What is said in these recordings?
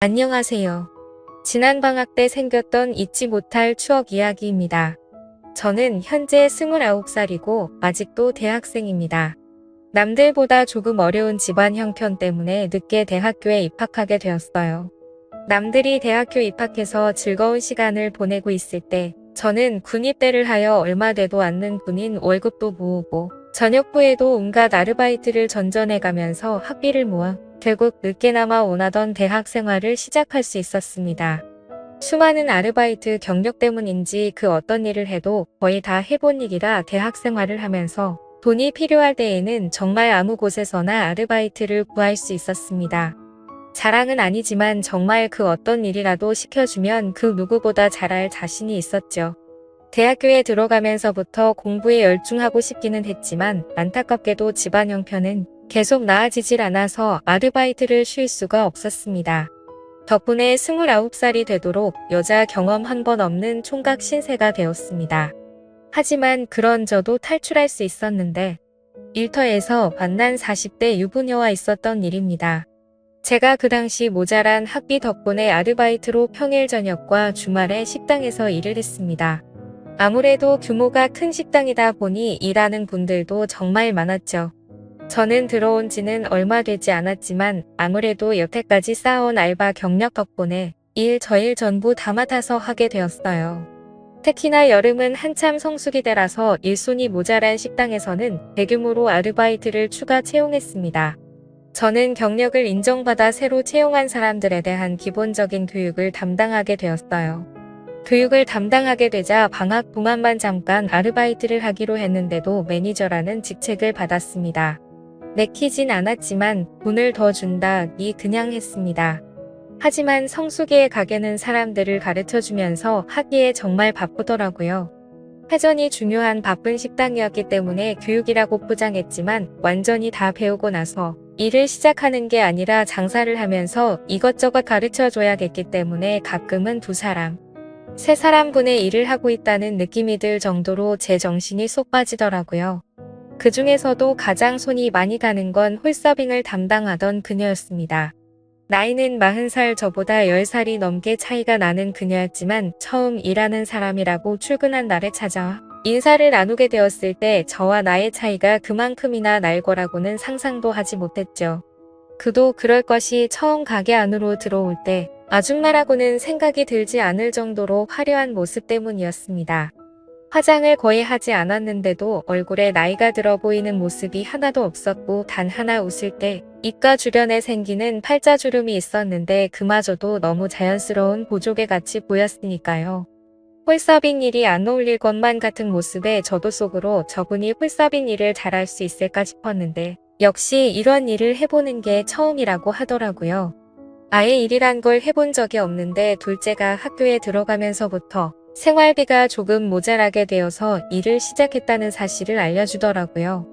안녕하세요. 지난 방학 때 생겼던 잊지 못할 추억 이야기입니다. 저는 현재 29살이고 아직도 대학생입니다. 남들보다 조금 어려운 집안 형편 때문에 늦게 대학교에 입학하게 되었어요. 남들이 대학교 입학해서 즐거운 시간을 보내고 있을 때 저는 군입대를 하여 얼마 되도 않는 군인 월급도 모으고 저녁 후에도 온갖 아르바이트를 전전해가면서 학비를 모아 결국 늦게나마 원하던 대학 생활을 시작할 수 있었습니다. 수많은 아르바이트 경력 때문인지 그 어떤 일을 해도 거의 다 해본 일이라 대학 생활을 하면서 돈이 필요할 때에는 정말 아무 곳에서나 아르바이트를 구할 수 있었습니다. 자랑은 아니지만 정말 그 어떤 일이라도 시켜주면 그 누구보다 잘할 자신이 있었죠. 대학교에 들어가면서부터 공부에 열중하고 싶기는 했지만 안타깝게도 집안 형편은 계속 나아지질 않아서 아르바이트를 쉴 수가 없었습니다. 덕분에 29살이 되도록 여자 경험 한 번 없는 총각 신세가 되었습니다. 하지만 그런 저도 탈출할 수 있었는데 일터에서 만난 40대 유부녀와 있었던 일입니다. 제가 그 당시 모자란 학비 덕분에 아르바이트로 평일 저녁과 주말에 식당에서 일을 했습니다. 아무래도 규모가 큰 식당이다 보니 일하는 분들도 정말 많았죠. 저는 들어온 지는 얼마 되지 않았지만 아무래도 여태까지 쌓아온 알바 경력 덕분에 일 저일 전부 다 맡아서 하게 되었어요. 특히나 여름은 한참 성수기 때라서 일손이 모자란 식당에서는 대규모로 아르바이트를 추가 채용했습니다. 저는 경력을 인정받아 새로 채용한 사람들에 대한 기본적인 교육을 담당하게 되었어요. 교육을 담당하게 되자 방학 동안만 잠깐 아르바이트를 하기로 했는데도 매니저라는 직책을 받았습니다. 내키진 않았지만 돈을 더 준다니 그냥 했습니다. 하지만 성수기에 가게는 사람들을 가르쳐주면서 하기에 정말 바쁘더라고요. 회전이 중요한 바쁜 식당이었기 때문에 교육이라고 포장했지만 완전히 다 배우고 나서 일을 시작하는 게 아니라 장사를 하면서 이것저것 가르쳐줘야겠기 때문에 가끔은 2사람, 3사람 분의 일을 하고 있다는 느낌이 들 정도로 제 정신이 쏙 빠지더라고요. 그 중에서도 가장 손이 많이 가는 건 홀서빙을 담당하던 그녀였습니다. 나이는 40살 저보다 10살이 넘게 차이가 나는 그녀였지만 처음 일하는 사람이라고 출근한 날에 찾아와 인사를 나누게 되었을 때 저와 나의 차이가 그만큼이나 날 거라고는 상상도 하지 못했죠. 그도 그럴 것이 처음 가게 안으로 들어올 때 아줌마라고는 생각이 들지 않을 정도로 화려한 모습 때문이었습니다. 화장을 거의 하지 않았는데도 얼굴에 나이가 들어 보이는 모습이 하나도 없었고 단 하나 웃을 때 입가 주변에 생기는 팔자주름이 있었는데 그마저도 너무 자연스러운 보조개 같이 보였으니까요. 홀서빙 일이 안 어울릴 것만 같은 모습에 저도 속으로 저분이 홀서빙 일을 잘할 수 있을까 싶었는데 역시 이런 일을 해보는 게 처음이라고 하더라고요. 아예 일이란 걸 해본 적이 없는데 둘째가 학교에 들어가면서부터 생활비가 조금 모자라게 되어서 일을 시작했다는 사실을 알려주더라고요.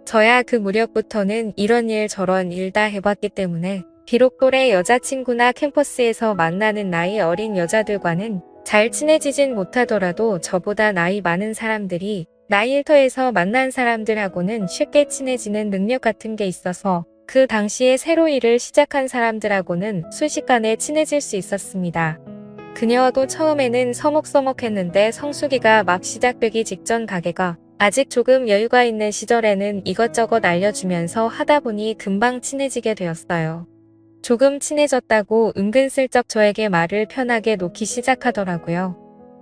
저야 그 무렵부터는 이런 일 저런 일 다 해봤기 때문에 비록 또래 여자친구나 캠퍼스에서 만나는 나이 어린 여자들과는 잘 친해지진 못하더라도 저보다 나이 많은 사람들이 나이 일터에서 만난 사람들하고는 쉽게 친해지는 능력 같은 게 있어서 그 당시에 새로 일을 시작한 사람들하고는 순식간에 친해질 수 있었습니다. 그녀와도 처음에는 서먹서먹했는데 성수기가 막 시작되기 직전 가게가 아직 조금 여유가 있는 시절에는 이것저것 알려주면서 하다 보니 금방 친해지게 되었어요. 조금 친해졌다고 은근슬쩍 저에게 말을 편하게 놓기 시작하더라고요.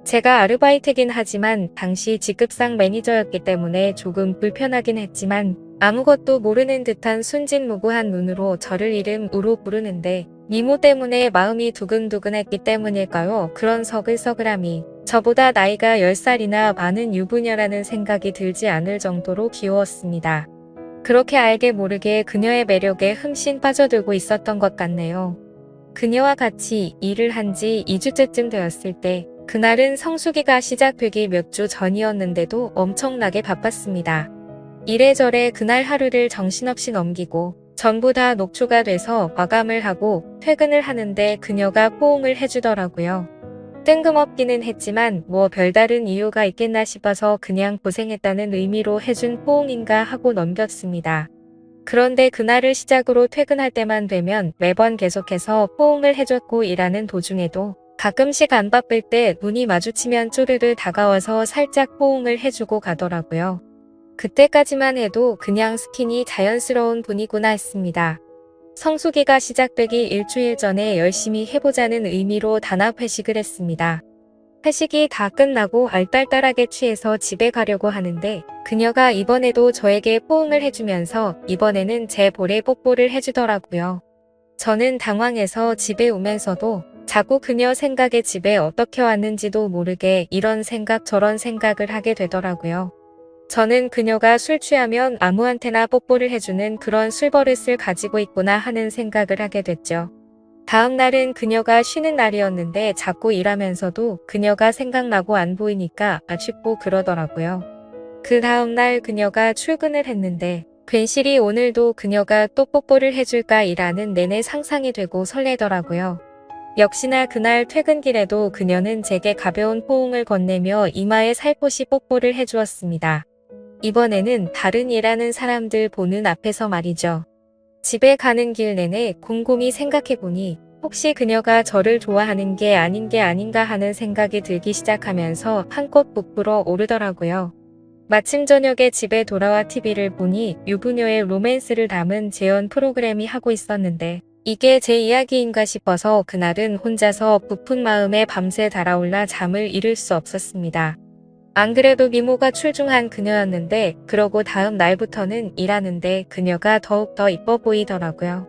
제가 아르바이트긴 하지만 당시 직급상 매니저였기 때문에 조금 불편하긴 했지만 아무것도 모르는 듯한 순진무구한 눈으로 저를 이름으로 부르는데 미모 때문에 마음이 두근두근했기 때문일까요? 그런 서글서글함이 저보다 나이가 10살이나 많은 유부녀라는 생각이 들지 않을 정도로 귀여웠습니다. 그렇게 알게 모르게 그녀의 매력에 흠씬 빠져들고 있었던 것 같네요. 그녀와 같이 일을 한 지 2주째쯤 되었을 때 그날은 성수기가 시작되기 몇 주 전이었는데도 엄청나게 바빴습니다. 이래저래 그날 하루를 정신없이 넘기고 전부 다 녹초가 돼서 마감을 하고 퇴근을 하는데 그녀가 포옹을 해주더라고요. 뜬금없기는 했지만 뭐 별다른 이유가 있겠나 싶어서 그냥 고생했다는 의미로 해준 포옹인가 하고 넘겼습니다. 그런데 그날을 시작으로 퇴근할 때만 되면 매번 계속해서 포옹을 해줬고 일하는 도중에도 가끔씩 안 바쁠 때 눈이 마주치면 쪼르르 다가와서 살짝 포옹을 해주고 가더라고요. 그때까지만 해도 그냥 스킨이 자연스러운 분이구나 했습니다. 성수기가 시작되기 일주일 전에 열심히 해보자는 의미로 단합 회식을 했습니다. 회식이 다 끝나고 알딸딸하게 취해서 집에 가려고 하는데 그녀가 이번에도 저에게 포옹을 해주면서 이번에는 제 볼에 뽀뽀를 해주더라고요. 저는 당황해서 집에 오면서도 자꾸 그녀 생각에 집에 어떻게 왔는지도 모르게 이런 생각 저런 생각을 하게 되더라고요. 저는 그녀가 술 취하면 아무한테나 뽀뽀를 해주는 그런 술버릇을 가지고 있구나 하는 생각을 하게 됐죠. 다음 날은 그녀가 쉬는 날이었는데 자꾸 일하면서도 그녀가 생각나고 안 보이니까 아쉽고 그러더라고요. 그 다음 날 그녀가 출근을 했는데 괜시리 오늘도 그녀가 또 뽀뽀를 해줄까 일하는 내내 상상이 되고 설레더라고요. 역시나 그날 퇴근길에도 그녀는 제게 가벼운 포옹을 건네며 이마에 살포시 뽀뽀를 해주었습니다. 이번에는 다른 일하는 사람들 보는 앞에서 말이죠. 집에 가는 길 내내 곰곰이 생각해보니 혹시 그녀가 저를 좋아하는 게 아닌가 하는 생각이 들기 시작하면서 한껏 부풀어 오르더라고요. 마침 저녁에 집에 돌아와 TV를 보니 유부녀의 로맨스를 담은 재연 프로그램이 하고 있었는데 이게 제 이야기인가 싶어서 그날은 혼자서 부푼 마음에 밤새 달아올라 잠을 이룰 수 없었습니다. 안 그래도 미모가 출중한 그녀였는데 그러고 다음 날부터는 일하는데 그녀가 더욱더 이뻐 보이더라고요.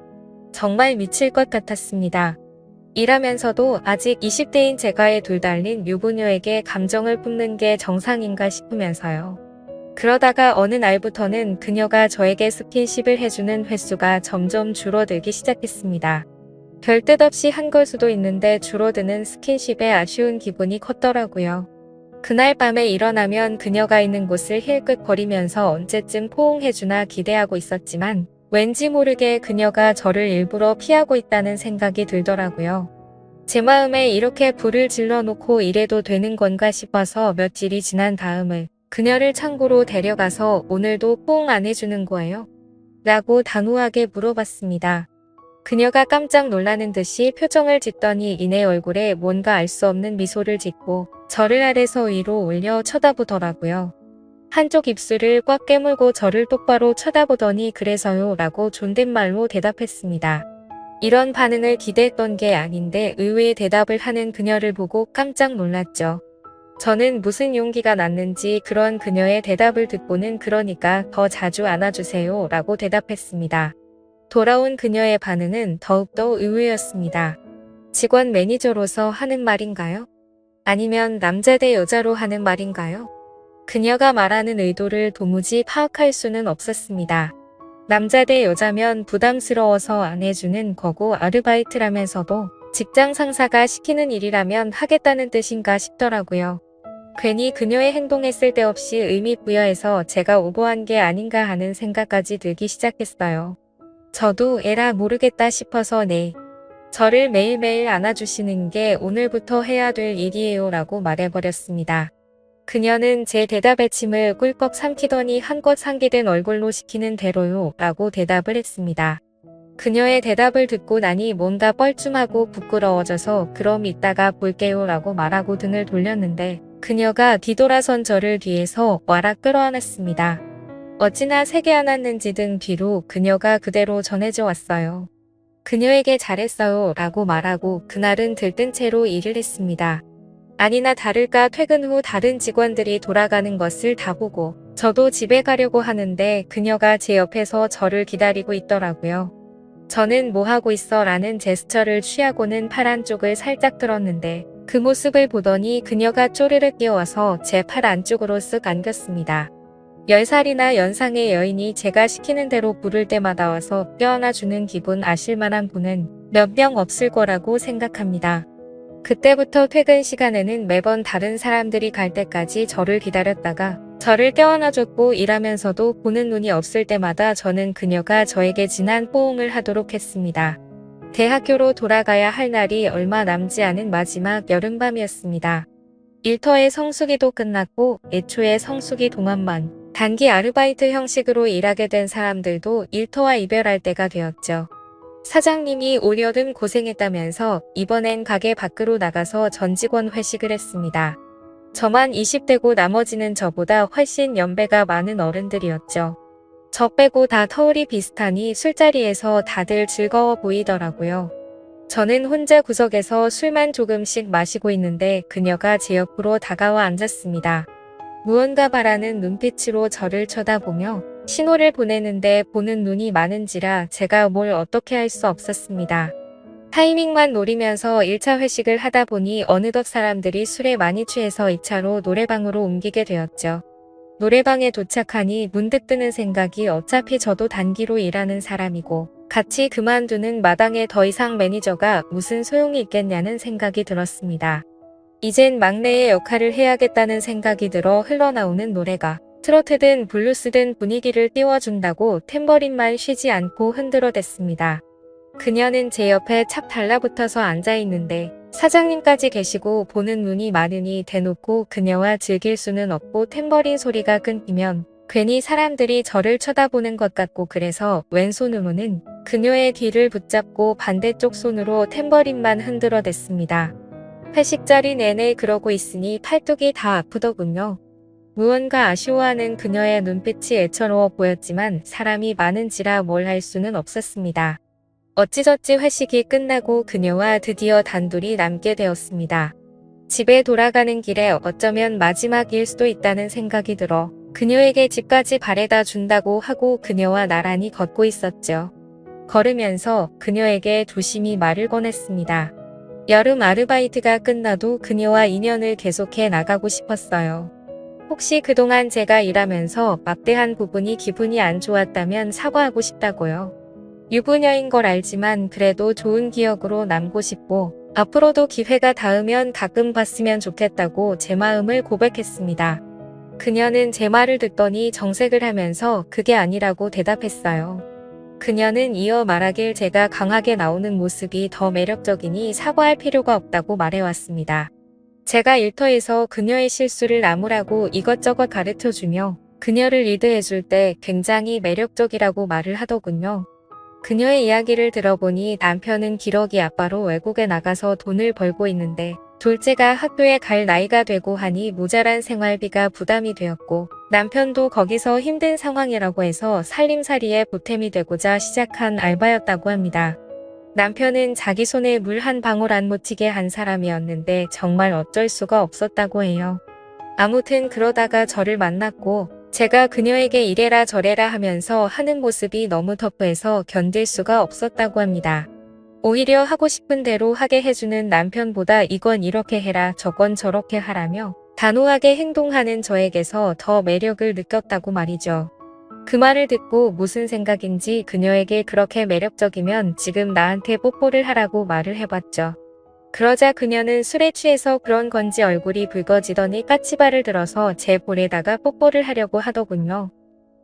정말 미칠 것 같았습니다. 일하면서도 아직 20대인 제가에 둘달린 유부녀에게 감정을 뿜는 게 정상인가 싶으면서요. 그러다가 어느 날부터는 그녀가 저에게 스킨십을 해주는 횟수가 점점 줄어들기 시작했습니다. 별 뜻 없이 한 걸 수도 있는데 줄어드는 스킨십에 아쉬운 기분이 컸더라고요. 그날 밤에 일어나면 그녀가 있는 곳을 힐끗거리면서 언제쯤 포옹해주나 기대하고 있었지만 왠지 모르게 그녀가 저를 일부러 피하고 있다는 생각이 들더라고요. 제 마음에 이렇게 불을 질러놓고 이래도 되는 건가 싶어서 며칠이 지난 다음을 그녀를 창고로 데려가서 오늘도 포옹 안 해주는 거예요? 라고 단호하게 물어봤습니다. 그녀가 깜짝 놀라는 듯이 표정을 짓더니 이내 얼굴에 뭔가 알 수 없는 미소를 짓고 저를 아래서 위로 올려 쳐다보더라고요. 한쪽 입술을 꽉 깨물고 저를 똑바로 쳐다보더니 그래서요 라고 존댓말로 대답했습니다. 이런 반응을 기대했던 게 아닌데 의외의 대답을 하는 그녀를 보고 깜짝 놀랐죠. 저는 무슨 용기가 났는지 그런 그녀의 대답을 듣고는 그러니까 더 자주 안아주세요 라고 대답했습니다. 돌아온 그녀의 반응은 더욱더 의외였습니다. 직원 매니저로서 하는 말인가요? 아니면 남자 대 여자로 하는 말인가요? 그녀가 말하는 의도를 도무지 파악할 수는 없었습니다. 남자 대 여자면 부담스러워서 안 해주는 거고 아르바이트라면서도 직장 상사가 시키는 일이라면 하겠다는 뜻인가 싶더라고요. 괜히 그녀의 행동에 쓸데없이 의미 부여해서 제가 오버한 게 아닌가 하는 생각까지 들기 시작했어요. 저도 에라 모르겠다 싶어서 네. 저를 매일매일 안아주시는 게 오늘부터 해야 될 일이에요 라고 말해버렸습니다. 그녀는 제 대답에 침을 꿀꺽 삼키더니 한껏 상기된 얼굴로 시키는 대로요 라고 대답을 했습니다. 그녀의 대답을 듣고 나니 뭔가 뻘쭘하고 부끄러워져서 그럼 이따가 볼게요 라고 말하고 등을 돌렸는데 그녀가 뒤돌아선 저를 뒤에서 와락 끌어안았습니다. 어찌나 세게 안았는지 등 뒤로 그녀가 그대로 전해져 왔어요. 그녀에게 잘했어요 라고 말하고 그날은 들뜬 채로 일을 했습니다. 아니나 다를까 퇴근 후 다른 직원들이 돌아가는 것을 다 보고 저도 집에 가려고 하는데 그녀가 제 옆에서 저를 기다리고 있더라고요. 저는 뭐 하고 있어 라는 제스처를 취하고는 팔 안쪽을 살짝 들었는데 그 모습을 보더니 그녀가 쪼르르 끼어와서 제 팔 안쪽으로 쓱 안겼습니다. 10살이나 연상의 여인이 제가 시키는 대로 부를 때마다 와서 껴안아주는 기분 아실만한 분은 몇 명 없을 거라고 생각합니다. 그때부터 퇴근 시간에는 매번 다른 사람들이 갈 때까지 저를 기다렸다가 저를 껴안아줬고 일하면서도 보는 눈이 없을 때마다 저는 그녀가 저에게 진한 포옹을 하도록 했습니다. 대학교로 돌아가야 할 날이 얼마 남지 않은 마지막 여름밤이었습니다. 일터의 성수기도 끝났고 애초에 성수기 동안만 단기 아르바이트 형식으로 일하게 된 사람들도 일터와 이별할 때가 되었죠. 사장님이 올여름 고생했다면서 이번엔 가게 밖으로 나가서 전 직원 회식을 했습니다. 저만 20대고 나머지는 저보다 훨씬 연배가 많은 어른들이었죠. 저 빼고 다 터울이 비슷하니 술자리에서 다들 즐거워 보이더라고요. 저는 혼자 구석에서 술만 조금씩 마시고 있는데 그녀가 제 옆으로 다가와 앉았습니다. 무언가 바라는 눈빛으로 저를 쳐다보며 신호를 보내는데 보는 눈이 많은지라 제가 뭘 어떻게 할 수 없었습니다. 타이밍만 노리면서 1차 회식을 하다 보니 어느덧 사람들이 술에 많이 취해서 2차로 노래방으로 옮기게 되었죠. 노래방에 도착하니 문득 드는 생각이 어차피 저도 단기로 일하는 사람이고 같이 그만두는 마당에 더 이상 매니저가 무슨 소용이 있겠냐는 생각이 들었습니다. 이젠 막내의 역할을 해야겠다는 생각이 들어 흘러나오는 노래가 트로트든 블루스든 분위기를 띄워준다고 탬버린만 쉬지 않고 흔들어댔습니다. 그녀는 제 옆에 착 달라붙어서 앉아있는데 사장님까지 계시고 보는 눈이 많으니 대놓고 그녀와 즐길 수는 없고 탬버린 소리가 끊기면 괜히 사람들이 저를 쳐다보는 것 같고 그래서 왼손으로는 그녀의 뒤를 붙잡고 반대쪽 손으로 탬버린만 흔들어댔습니다. 회식 자리 내내 그러고 있으니 팔뚝이 다 아프더군요. 무언가 아쉬워하는 그녀의 눈빛이 애처로워 보였지만 사람이 많은지라 뭘 할 수는 없었습니다. 어찌저찌 회식이 끝나고 그녀와 드디어 단둘이 남게 되었습니다. 집에 돌아가는 길에 어쩌면 마지막일 수도 있다는 생각이 들어 그녀에게 집까지 바래다 준다고 하고 그녀와 나란히 걷고 있었죠. 걸으면서 그녀에게 조심히 말을 꺼냈습니다. 여름 아르바이트가 끝나도 그녀와 인연을 계속해 나가고 싶었어요. 혹시 그동안 제가 일하면서 막대한 부분이 기분이 안 좋았다면 사과하고 싶다고요. 유부녀인 걸 알지만 그래도 좋은 기억으로 남고 싶고 앞으로도 기회가 닿으면 가끔 봤으면 좋겠다고 제 마음을 고백했습니다. 그녀는 제 말을 듣더니 정색을 하면서 그게 아니라고 대답했어요. 그녀는 이어 말하길 제가 강하게 나오는 모습이 더 매력적이니 사과할 필요가 없다고 말해왔습니다. 제가 일터에서 그녀의 실수를 나무라고 이것저것 가르쳐주며 그녀를 리드해줄 때 굉장히 매력적이라고 말을 하더군요. 그녀의 이야기를 들어보니 남편은 기러기 아빠로 외국에 나가서 돈을 벌고 있는데 둘째가 학교에 갈 나이가 되고 하니 모자란 생활비가 부담이 되었고 남편도 거기서 힘든 상황이라고 해서 살림살이에 보탬이 되고자 시작한 알바였다고 합니다. 남편은 자기 손에 물 한 방울 안 묻히게 한 사람이었는데 정말 어쩔 수가 없었다고 해요. 아무튼 그러다가 저를 만났고 제가 그녀에게 이래라 저래라 하면서 하는 모습이 너무 터프해서 견딜 수가 없었다고 합니다. 오히려 하고 싶은 대로 하게 해주는 남편보다 이건 이렇게 해라 저건 저렇게 하라며 단호하게 행동하는 저에게서 더 매력을 느꼈다고 말이죠. 그 말을 듣고 무슨 생각인지 그녀에게 그렇게 매력적이면 지금 나한테 뽀뽀를 하라고 말을 해봤죠. 그러자 그녀는 술에 취해서 그런 건지 얼굴이 붉어지더니 까치발을 들어서 제 볼에다가 뽀뽀를 하려고 하더군요.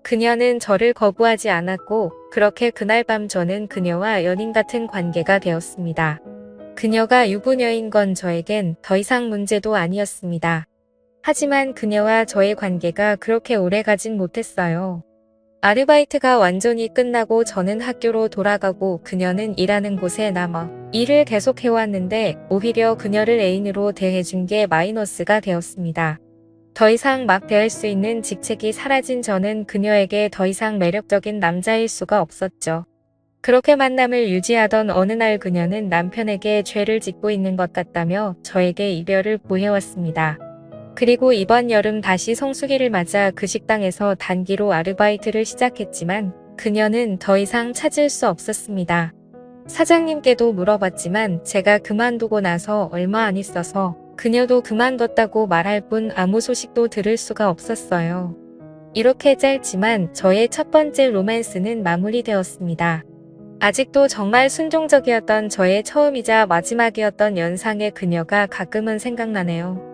그녀는 저를 거부하지 않았고 그렇게 그날 밤 저는 그녀와 연인 같은 관계가 되었습니다. 그녀가 유부녀인 건 저에겐 더 이상 문제도 아니었습니다. 하지만 그녀와 저의 관계가 그렇게 오래 가진 못했어요. 아르바이트가 완전히 끝나고 저는 학교로 돌아가고 그녀는 일하는 곳에 남아 일을 계속 해왔는데 오히려 그녀를 애인으로 대해준 게 마이너스가 되었습니다. 더 이상 막 대할 수 있는 직책이 사라진 저는 그녀에게 더 이상 매력적인 남자일 수가 없었죠. 그렇게 만남을 유지하던 어느 날 그녀는 남편에게 죄를 짓고 있는 것 같다며 저에게 이별을 고해왔습니다. 그리고 이번 여름 다시 성수기를 맞아 그 식당에서 단기로 아르바이트를 시작했지만 그녀는 더 이상 찾을 수 없었습니다. 사장님께도 물어봤지만 제가 그만두고 나서 얼마 안 있어서 그녀도 그만뒀다고 말할 뿐 아무 소식도 들을 수가 없었어요. 이렇게 짧지만 저의 첫 번째 로맨스는 마무리되었습니다. 아직도 정말 순종적이었던 저의 처음이자 마지막이었던 연상의 그녀가 가끔은 생각나네요.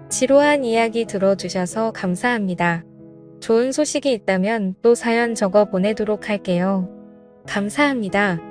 지루한 이야기 들어주셔서 감사합니다. 좋은 소식이 있다면 또 사연 적어 보내도록 할게요. 감사합니다.